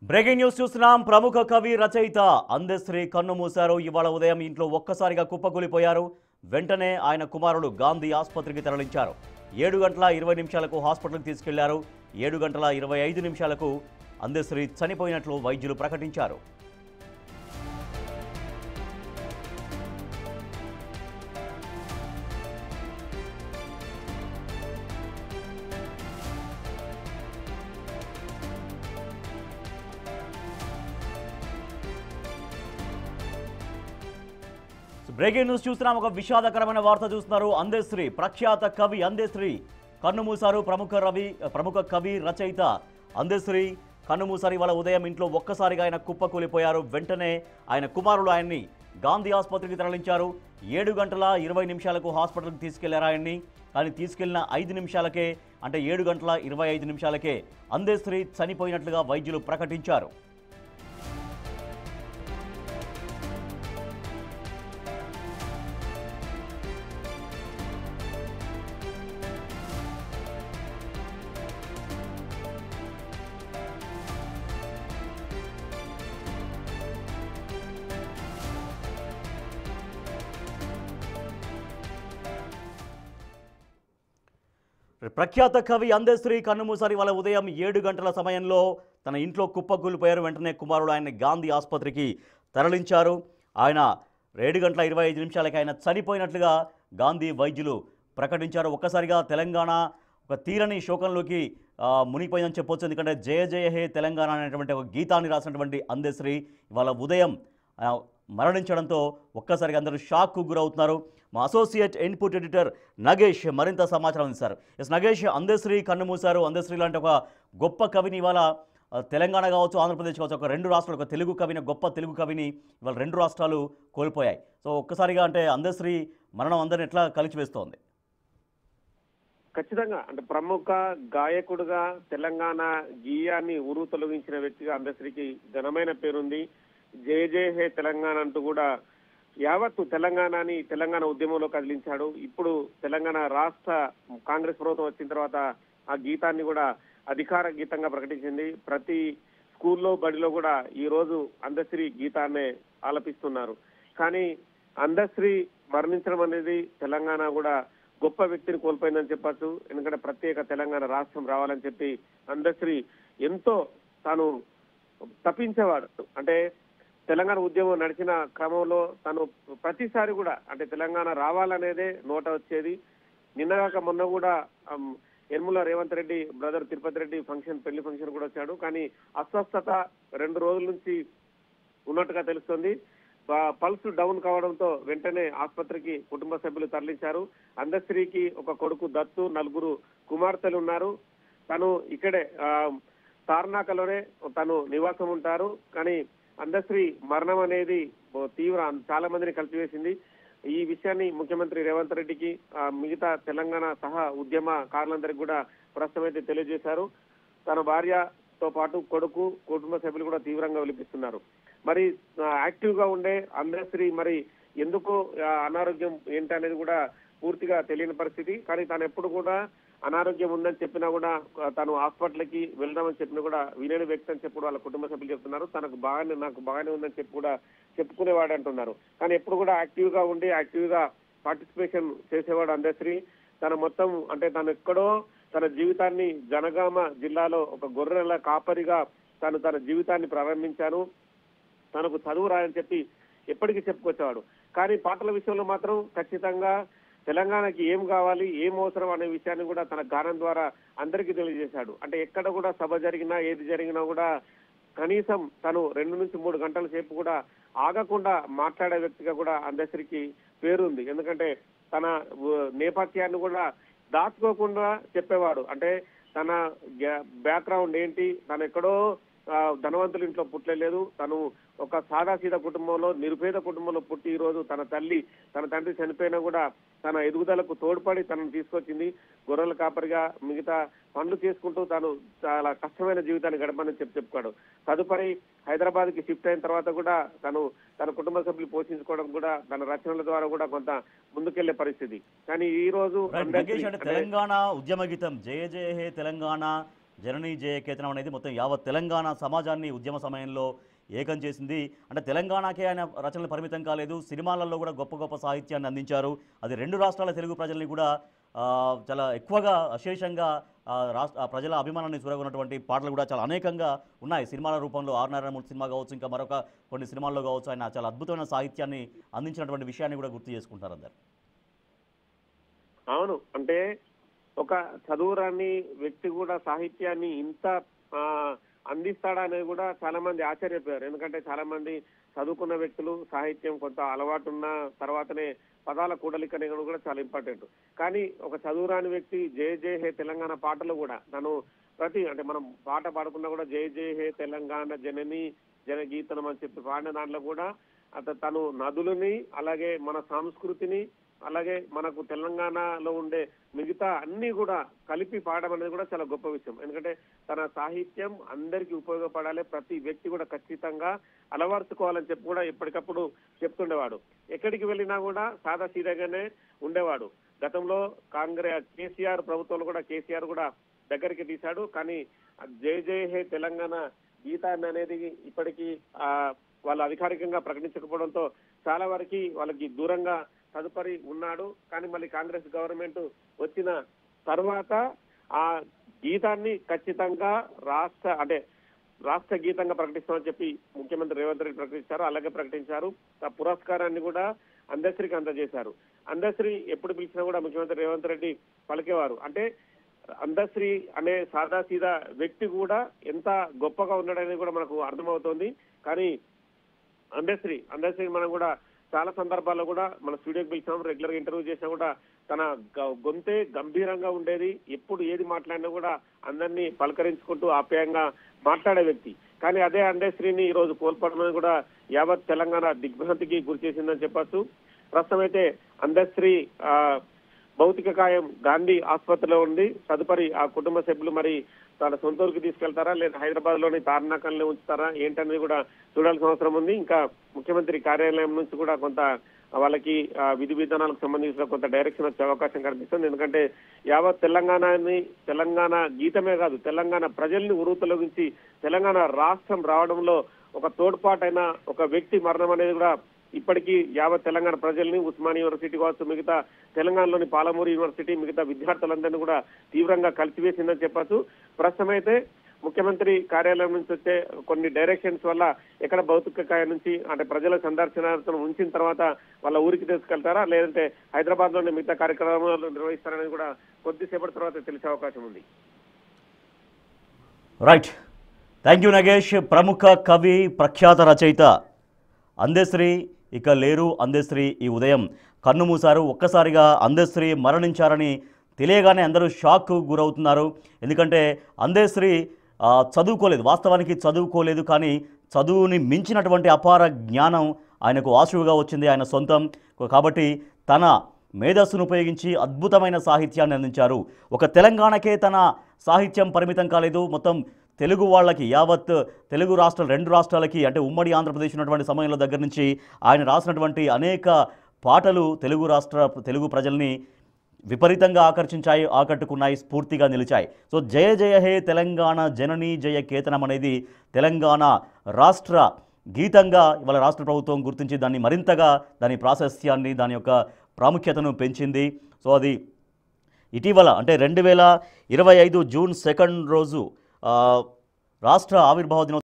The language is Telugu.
బ్రేకింగ్ న్యూస్ చూస్తున్నాం. ప్రముఖ కవి రచయిత అందశ్రీ కన్నుమూశారు. ఇవాళ ఉదయం ఇంట్లో ఒక్కసారిగా కుప్పకూలిపోయారు. వెంటనే ఆయన కుమారుడు గాంధీ ఆసుపత్రికి తరలించారు. 7 గంటల 20 నిమిషాలకు హాస్పిటల్కి తీసుకెళ్లారు. 7 గంటల 25 నిమిషాలకు అందశ్రీ చనిపోయినట్లు వైద్యులు ప్రకటించారు. బ్రేకింగ్ న్యూస్ చూస్తున్నాం. ఒక విషాదకరమైన వార్త చూస్తున్నారు. అందశ్రీ ప్రఖ్యాత కవి అందశ్రీ కన్నుమూశారు. ప్రముఖ కవి రచయిత అందశ్రీ కన్నుమూశారు. ఇవాళ ఉదయం ఇంట్లో ఒక్కసారిగా ఆయన కుప్పకూలిపోయారు. వెంటనే ఆయన కుమారులు ఆయన్ని గాంధీ ఆసుపత్రికి తరలించారు. 7 గంటల 20 నిమిషాలకు హాస్పిటల్కి తీసుకెళ్లారు ఆయన్ని. కానీ తీసుకెళ్లిన 5 నిమిషాలకే, అంటే 7 గంటల 25 నిమిషాలకే అందశ్రీ చనిపోయినట్లుగా వైద్యులు ప్రకటించారు. ప్రఖ్యాత కవి అందశ్రీ కన్నుమూశారు. ఇవాళ ఉదయం 7 గంటల సమయంలో తన ఇంట్లో కుప్పకూలిపోయారు. వెంటనే కుమారుడు ఆయన్ని గాంధీ ఆసుపత్రికి తరలించారు. ఆయన 7 గంటల 25 నిమిషాలకి ఆయన చనిపోయినట్లుగా గాంధీ వైద్యులు ప్రకటించారు. ఒక్కసారిగా తెలంగాణ ఒక తీరని శోకంలోకి మునిగిపోయిందని చెప్పొచ్చు. ఎందుకంటే జయ జయ హే తెలంగాణ అనేటువంటి ఒక గీతాన్ని రాసినటువంటి అందశ్రీ ఇవాళ ఉదయం మరణించడంతో ఒక్కసారిగా అందరూ షాక్కు గురవుతున్నారు. మా అసోసియేట్ ఇన్పుట్ ఎడిటర్ నగేష్ మరింత సమాచారం అందిస్తారు. నగేష్, అందశ్రీ కన్నుమూశారు. అందశ్రీ లాంటి ఒక గొప్ప కవిని ఇవాళ తెలంగాణ కావచ్చు, ఆంధ్రప్రదేశ్ కావచ్చు, ఒక 2 రాష్ట్రాలు, ఒక తెలుగు కవిని, గొప్ప తెలుగు కవిని ఇవాళ 2 రాష్ట్రాలు కోల్పోయాయి. సో ఒక్కసారిగా అంటే అందశ్రీ మరణం అందరిని ఎట్లా కలిచివేస్తోంది? ఖచ్చితంగా అంటే ప్రముఖ గాయకుడుగా తెలంగాణ గీయాన్ని ఊరు తొలగించిన వ్యక్తిగా అందశ్రీకి ఘనమైన పేరుంది. జయ జయ హే తెలంగాణ అంటూ కూడా యావత్తు తెలంగాణ ఉద్యమంలో కదిలించాడు. ఇప్పుడు తెలంగాణ రాష్ట్ర కాంగ్రెస్ ప్రభుత్వం వచ్చిన తర్వాత ఆ గీతాన్ని కూడా అధికార గీతంగా ప్రకటించింది. ప్రతి స్కూల్లో, బడిలో కూడా ఈ రోజు అందశ్రీ గీతాన్నే ఆలపిస్తున్నారు. కానీ అందశ్రీ మరణించడం అనేది తెలంగాణ కూడా గొప్ప వ్యక్తిని కోల్పోయిందని చెప్పచ్చు. ఎందుకంటే ప్రత్యేక తెలంగాణ రాష్ట్రం రావాలని చెప్పి అందశ్రీ ఎంతో తాను తప్పించేవాడు. అంటే తెలంగాణ ఉద్యమం నడిచిన క్రమంలో తను ప్రతిసారి కూడా అంటే తెలంగాణ రావాలనేదే నోట వచ్చేది. నిన్నగాక మొన్న కూడా యనమల రేవంత్ రెడ్డి బ్రదర్ తిరుపతి రెడ్డి పెళ్లి ఫంక్షన్ కూడా వచ్చాడు. కానీ అస్వస్థత 2 రోజుల నుంచి ఉన్నట్టుగా తెలుస్తుంది. పల్స్ డౌన్ కావడంతో వెంటనే ఆసుపత్రికి కుటుంబ సభ్యులు తరలించారు. అందశ్రీకి ఒక కొడుకు దత్తు, 4 కుమార్తెలు ఉన్నారు. తను ఇక్కడే తార్నాకలోనే తను నివాసం ఉంటారు. కానీ అందశ్రీ మరణం అనేది చాలా మందిని కలిసివేసింది. ఈ విషయాన్ని ముఖ్యమంత్రి రేవంత్ రెడ్డికి, మిగతా తెలంగాణ సహా ఉద్యమకారులందరికీ కూడా ప్రస్తుతమైతే తెలియజేశారు. తన భార్యతో పాటు కొడుకు, కుటుంబ సభ్యులు కూడా తీవ్రంగా విలిపిస్తున్నారు. మరి యాక్టివ్ గా ఉండే అందశ్రీ మరి ఎందుకు అనారోగ్యం ఏంటనేది కూడా పూర్తిగా తెలియని పరిస్థితి. కానీ తాను ఎప్పుడు కూడా అనారోగ్యం ఉందని చెప్పినా కూడా, తను హాస్పిటల్కి వెళ్దామని చెప్పినా కూడా వినని వ్యక్తి అని చెప్పి వాళ్ళ కుటుంబ సభ్యులు చెప్తున్నారు. నాకు బాగానే ఉందని చెప్పి కూడా చెప్పుకునేవాడు అంటున్నారు. కానీ ఎప్పుడు కూడా యాక్టివ్ గా ఉండి యాక్టివ్ గా పార్టిసిపేషన్ చేసేవాడు అందశ్రీ. తన మొత్తం అంటే తను ఎక్కడో తన జీవితాన్ని జనగామ జిల్లాలో ఒక గొర్రెల కాపరిగా తన జీవితాన్ని ప్రారంభించాను. తనకు చదువు రాయని చెప్పి ఎప్పటికీ చెప్పుకొచ్చేవాడు. కానీ పాటల విషయంలో మాత్రం ఖచ్చితంగా తెలంగాణకి ఏం కావాలి, ఏం అవసరం అనే విషయాన్ని కూడా తన గానం ద్వారా అందరికీ తెలియజేశాడు. అంటే ఎక్కడ కూడా సభ జరిగినా, ఏది జరిగినా కూడా కనీసం తను 2 నుంచి 3 గంటల సేపు కూడా ఆగకుండా మాట్లాడే వ్యక్తిగా కూడా అందశ్రీకి పేరుంది. ఎందుకంటే తన నేపథ్యాన్ని కూడా దాచుకోకుండా చెప్పేవాడు. అంటే తన బ్యాక్గ్రౌండ్ ఏంటి, తను ఎక్కడో ధనవంతుల ఇంట్లో పుట్టలేదు. తను ఒక సాదాసీదా కుటుంబంలో, నిరుపేద కుటుంబంలో పుట్టి ఈ రోజు తన తండ్రి చనిపోయినా కూడా తన ఎదుగుదలకు తోడ్పడి తనను తీసుకొచ్చింది. గొర్రెల కాపరిగా మిగతా పనులు చేసుకుంటూ తాను చాలా కష్టమైన జీవితాన్ని గడపని చెప్పుకోడు. తదుపరి హైదరాబాద్ కి షిఫ్ట్ అయిన తర్వాత కూడా తన కుటుంబ సభ్యులు పోషించుకోవడం కూడా తన రచనల ద్వారా కూడా కొంత ముందుకెళ్లే పరిస్థితి. కానీ ఈ రోజు తెలంగాణ ఉద్యమ గీతం జయ జయ హే తెలంగాణ జననీ జయకేతనం అనేది మొత్తం యావత్ తెలంగాణ సమాజాన్ని ఉద్యమ సమయంలో ఏకం చేసింది. అంటే తెలంగాణకే ఆయన రచనలు పరిమితం కాలేదు, సినిమాలలో కూడా గొప్ప గొప్ప సాహిత్యాన్ని అందించారు. అది రెండు రాష్ట్రాల తెలుగు ప్రజల్ని కూడా చాలా ఎక్కువగా అశేషంగా ఆ ప్రజల అభిమానాన్ని చూరగొన్నటువంటి పాటలు కూడా చాలా అనేకంగా ఉన్నాయి సినిమాల రూపంలో. ఆర్ నారాయణమూర్తి సినిమా కావచ్చు, ఇంకా మరొక కొన్ని సినిమాల్లో కావచ్చు, ఆయన చాలా అద్భుతమైన సాహిత్యాన్ని అందించినటువంటి విషయాన్ని కూడా గుర్తు చేసుకుంటారు అందరు. అవును, అంటే ఒక చదువురాని వ్యక్తి కూడా సాహిత్యాన్ని ఇంత అందిస్తాడా అనేది కూడా చాలా మంది ఆశ్చర్యపోయారు. ఎందుకంటే చాలా మంది చదువుకున్న వ్యక్తులు సాహిత్యం కొంత అలవాటు ఉన్న తర్వాతనే పదాల కూడలిక అనేది కూడా చాలా ఇంపార్టెంట్. కానీ ఒక చదువురాని వ్యక్తి జయ జయ హే తెలంగాణ పాటలు కూడా తను అంటే మనం పాట పాడుకున్నా కూడా జయ జయ హే తెలంగాణ జనని జనగీతనం అని చెప్పి పాడిన దాంట్లో కూడా తను నదులని, అలాగే మన సంస్కృతిని, అలాగే మనకు తెలంగాణలో ఉండే మిగతా అన్ని కూడా కలిపి పాడడం అనేది కూడా చాలా గొప్ప విషయం. ఎందుకంటే తన సాహిత్యం అందరికీ ఉపయోగపడాలి, ప్రతి వ్యక్తి కూడా ఖచ్చితంగా అలవర్చుకోవాలని చెప్పి కూడా ఎప్పటికప్పుడు చెప్తుండేవాడు. ఎక్కడికి వెళ్ళినా కూడా సాదా సీదాగానే ఉండేవాడు. గతంలో కేసీఆర్ ప్రభుత్వంలో కూడా కేసీఆర్ కూడా దగ్గరికి తీశాడు. కానీ జై జై హే తెలంగాణ గీతాన్ని అనేది ఇప్పటికీ వాళ్ళు అధికారికంగా ప్రకటించకపోవడంతో చాలా వరకు వాళ్ళకి దూరంగా తదుపరి ఉన్నాడు. కానీ మళ్ళీ కాంగ్రెస్ గవర్నమెంట్ వచ్చిన తర్వాత ఆ గీతాన్ని ఖచ్చితంగా రాష్ట్ర గీతంగా ప్రకటిస్తామని చెప్పి ముఖ్యమంత్రి రేవంత్ రెడ్డి ప్రకటించారు. అలాగే ప్రకటించారు. ఆ పురస్కారాన్ని కూడా అందశ్రీకి అందజేశారు. అందశ్రీ ఎప్పుడు పిలిచినా కూడా ముఖ్యమంత్రి రేవంత్ రెడ్డి పలికేవారు. అంటే అందశ్రీ అనే సాదా సీదా వ్యక్తి కూడా ఎంత గొప్పగా ఉన్నాడనేది కూడా మనకు అర్థమవుతోంది. కానీ అందశ్రీ మనం కూడా చాలా సందర్భాల్లో కూడా మన స్టూడియోకి పిలిచాం, రెగ్యులర్ గా ఇంటర్వ్యూ చేసినా కూడా తన గొంతే గంభీరంగా ఉండేది. ఎప్పుడు ఏది మాట్లాడినా కూడా అందరినీ పలకరించుకుంటూ ఆప్యాయంగా మాట్లాడే వ్యక్తి. కానీ అదే అందశ్రీని ఈ రోజు కోల్పోవడం కూడా యావత్ తెలంగాణ దిగ్భ్రాంతికి గురి చేసిందని చెప్పొచ్చు. ప్రస్తుతం అయితే అందశ్రీ భౌతిక కాయం గాంధీ ఆసుపత్రిలో ఉంది. తదుపరి ఆ కుటుంబ సభ్యులు మరి తన సొంత ఊరికి తీసుకెళ్తారా లేదా హైదరాబాద్ లోని తార్నాకంలో ఉంచుతారా ఏంటనేది కూడా చూడాల్సిన అవసరం ఉంది. ఇంకా ముఖ్యమంత్రి కార్యాలయం నుంచి కూడా కొంత వాళ్ళకి విధి విధానాలకు సంబంధించిన కొంత డైరెక్షన్ వచ్చే అవకాశం కనిపిస్తుంది. ఎందుకంటే యావత్ తెలంగాణ గీతమే కాదు, తెలంగాణ ప్రజల్ని ఉరుతొలగించి తెలంగాణ రాష్ట్రం రావడంలో ఒక తోడ్పాటైన ఒక వ్యక్తి మరణం అనేది కూడా ఇప్పటికీ యావత్ తెలంగాణ ప్రజల్ని, ఉస్మానియా యూనివర్సిటీ కావచ్చు, మిగతా తెలంగాణలోని పాలమూరు యూనివర్సిటీ, మిగతా విద్యార్థులందరినీ కూడా తీవ్రంగా కలిసివేసిందని చెప్పచ్చు. ప్రస్తుతం అయితే ముఖ్యమంత్రి కార్యాలయం నుంచి వచ్చే కొన్ని డైరెక్షన్స్ వల్ల ఎక్కడ భౌతిక కాయం నుంచి అంటే ప్రజల సందర్శనార్థం ఉంచిన తర్వాత వాళ్ళ ఊరికి తీసుకెళ్తారా లేదంటే హైదరాబాద్ లోని మిగతా కార్యక్రమాలు నిర్వహిస్తారనేది కూడా కొద్దిసేపటి తర్వాత తెలిసే అవకాశం ఉంది. Right, thank you Nagesh. ప్రముఖ కవి, ప్రఖ్యాత రచయిత అందశ్రీ ఇక లేరు. అందశ్రీ ఈ ఉదయం కన్నుమూశారు. ఒక్కసారిగా అందశ్రీ మరణించారని తెలియగానే అందరూ షాక్ గురవుతున్నారు. ఎందుకంటే అందశ్రీ చదువుకోలేదు, వాస్తవానికి చదువుకోలేదు. కానీ చదువుని మించినటువంటి అపార జ్ఞానం ఆయనకు ఆశువుగా వచ్చింది, ఆయన సొంతం. కాబట్టి తన మేధస్సును ఉపయోగించి అద్భుతమైన సాహిత్యాన్ని అందించారు. ఒక తెలంగాణకే తన సాహిత్యం పరిమితం కాలేదు, మొత్తం తెలుగు వాళ్ళకి, యావత్ తెలుగు రాష్ట్రాలు, రెండు రాష్ట్రాలకి, అంటే ఉమ్మడి ఆంధ్రప్రదేశ్ ఉన్నటువంటి సమయంలో దగ్గర నుంచి ఆయన రాసినటువంటి అనేక పాటలు తెలుగు ప్రజల్ని విపరీతంగా ఆకట్టుకున్నాయి, స్ఫూర్తిగా నిలిచాయి. సో జయ జయ హే తెలంగాణ జననీ జయ కేతనం అనేది తెలంగాణ రాష్ట్ర గీతంగా ఇవాళ రాష్ట్ర ప్రభుత్వం గుర్తించి దాన్ని మరింతగా దాని ప్రాశస్త్యాన్ని, దాని యొక్క ప్రాముఖ్యతను పెంచింది. సో అది ఇటీవల అంటే 2025 జూన్ 2 రోజు రాష్ట్ర ఆవిర్భావ దినోత్సవం